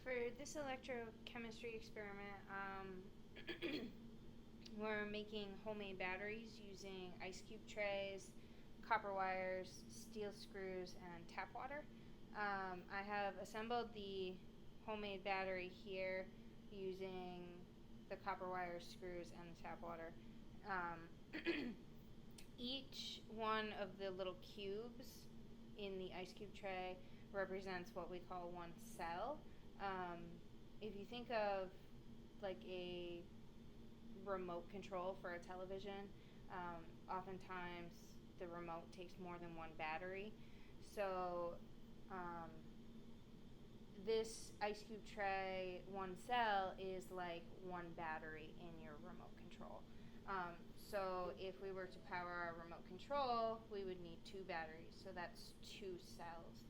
For this electrochemistry experiment, we're making homemade batteries using ice cube trays, copper wires, steel screws, and tap water. I have assembled the homemade battery here using the copper wire, screws, and the tap water. Um, Each one of the little cubes in the ice cube tray represents what we call one cell. If you think of like a remote control for a television, oftentimes the remote takes more than one battery. So this ice cube tray, one cell, is like one battery in your remote control. So if we were to power our remote control, we would need two batteries. So that's two cells.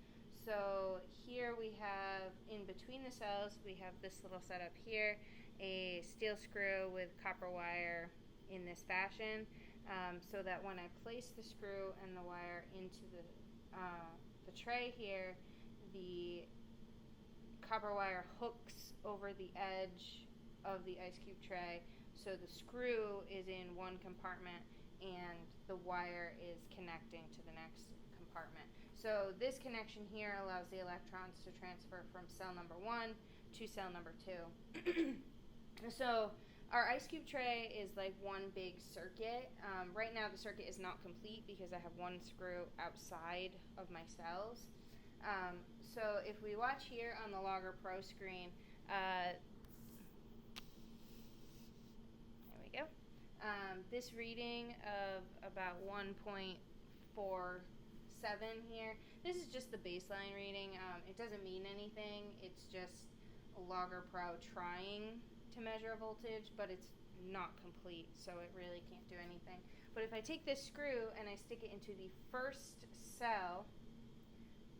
So here we have, in between the cells, we have this little setup here, a steel screw with copper wire in this fashion, so that when I place the screw and the wire into the tray here, the copper wire hooks over the edge of the ice cube tray, so the screw is in one compartment and the wire is connecting to the next compartment. So this connection here allows the electrons to transfer from cell number 1 to cell number 2. So our ice cube tray is like one big circuit. Right now the circuit is not complete because I have one screw outside of my cells. So if we watch here on the Logger Pro screen, there we go. This reading of about 1.47 here, this is just the baseline reading. It doesn't mean anything. It's just a Logger Pro trying to measure a voltage, but it's not complete, so it really can't do anything. But if I take this screw and I stick it into the first cell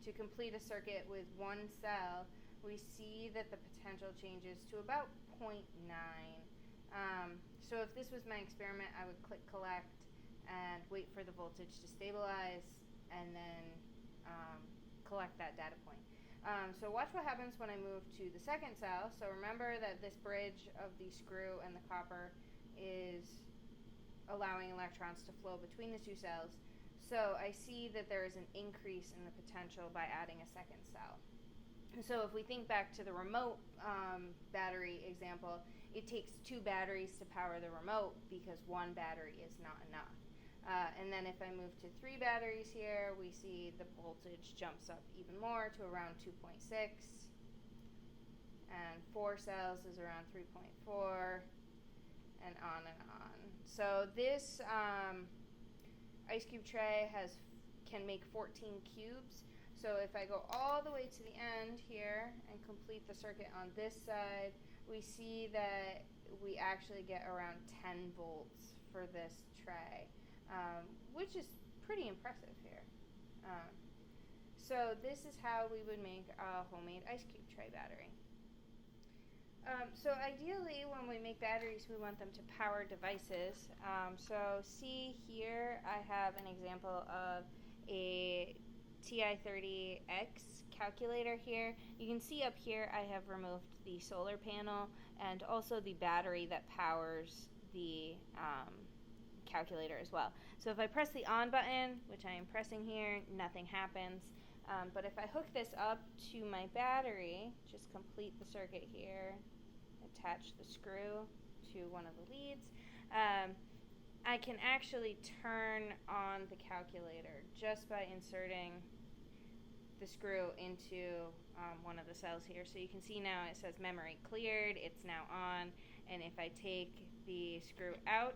to complete a circuit with one cell, we see that the potential changes to about 0.9. So if this was my experiment, I would click collect and wait for the voltage to stabilize and then collect that data point. So watch what happens when I move to the second cell. So remember that this bridge of the screw and the copper is allowing electrons to flow between the two cells. So I see that there is an increase in the potential by adding a second cell. So if we think back to the remote battery example, it takes two batteries to power the remote because one battery is not enough. And then if I move to three batteries here, we see the voltage jumps up even more to around 2.6. And four cells is around 3.4, and on and on. So this ice cube tray can make 14 cubes. So if I go all the way to the end here and complete the circuit on this side, we see that we actually get around 10 volts for this tray, which is pretty impressive here. So this is how we would make a homemade ice cube tray battery. So ideally, when we make batteries, we want them to power devices. So see here, I have an example of a TI-30X calculator here. You can see up here I have removed the solar panel and also the battery that powers the calculator as well. So if I press the on button, which I am pressing here, nothing happens. But if I hook this up to my battery, just complete the circuit here, attach the screw to one of the leads, I can actually turn on the calculator just by inserting the screw into one of the cells here. So you can see now it says memory cleared, it's now on, and if I take the screw out,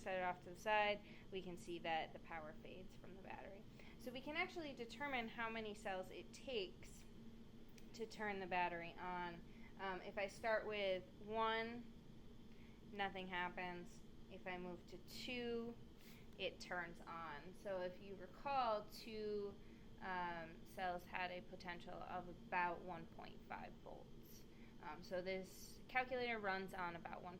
set it off to the side, we can see that the power fades from the battery. So we can actually determine how many cells it takes to turn the battery on. If I start with 1, nothing happens. If I move to 2, it turns on. So if you recall, 2 cells had a potential of about 1.5 volts. So this calculator runs on about 1.5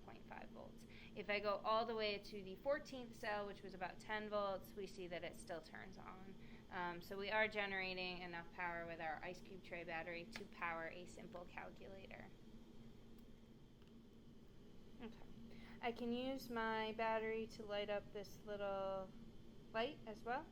volts. If I go all the way to the 14th cell, which was about 10 volts, we see that it still turns on. So we are generating enough power with our ice cube tray battery to power a simple calculator. Okay. I can use my battery to light up this little light as well.